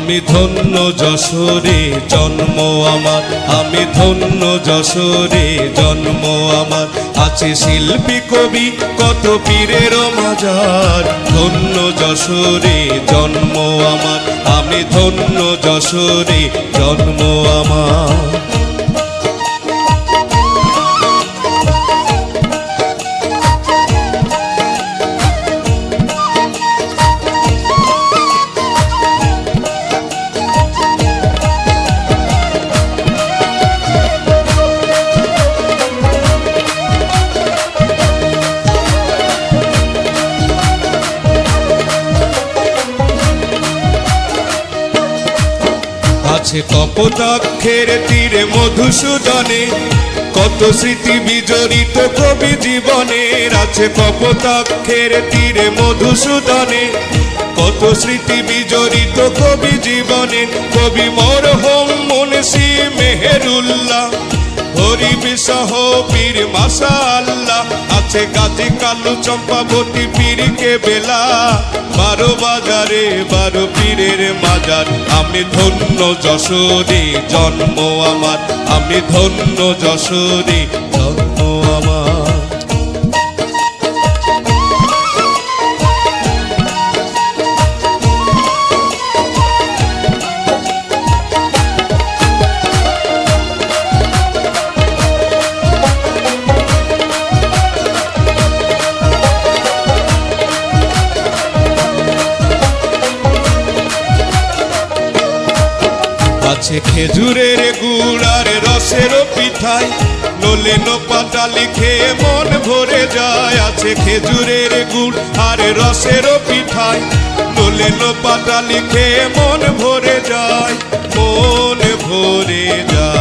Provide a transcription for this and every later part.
আমি ধন্য যশোরে জন্ম আমার, আমি ধন্য যশোরে জন্ম আমার। আছে শিল্পী কবি কত পীরের মাজার, ধন্য যশোরে জন্ম আমার, আমি ধন্য যশোরে জন্ম আমার। আছে কপোতাক্ষের তীরে মধুসূদনে কত স্মৃতি বিজড়িত কবি জীবনের। আছে কপোতাক্ষের তীরে মধুসূদনে কত স্মৃতি বিজড়িত কবি জীবনের। কবি মরহুম মুন্সি মেহেরুল্লাহ, হরিবিশাহ পীর মাশাআল্লাহ। আছে গাজী কালু চম্পাবতী পীর কেবেলা, 12 বাজারে 12 পীরের মাজার। আমি ধন্য যশোরে জন্ম আমার, আমি ধন্য যশোরে জন্ম আমার। আছে খেজুরের গুড় আর রসের পিঠাই, নলেন পাতা লিখে মন ভরে যায়। আছে খেজুরের গুড় আর রসের পিঠাই, নলেন পাতা লিখে মন ভরে যায়, মন ভরে যায়।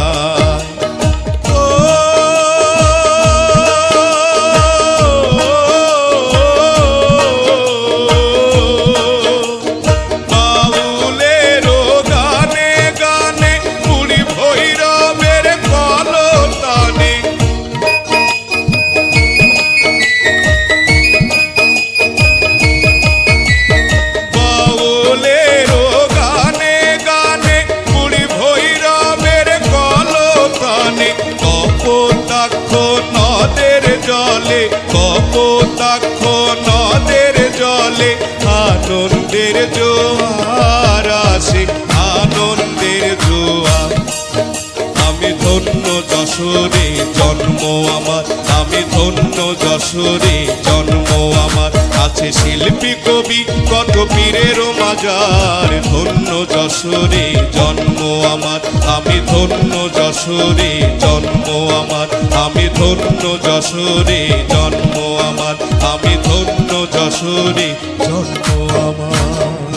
কপোতাক্ষ নদের জলে আনন্দের জোয়ার আসে, আনন্দের জোয়ার। আমি ধন্য যশোরে জন্ম আমার, আমি ধন্য যশোরে জন্ম আমার। আছে শিল্পী কবি কত পীরের মাজার, ধন্য যশোরে জন্ম আমার, আমি ধন্য যশোরে জন্ম আমার, আমি ধন্য যশোরে জন্ম আমার, আমি ধন্য যশোরে জন্ম আমার।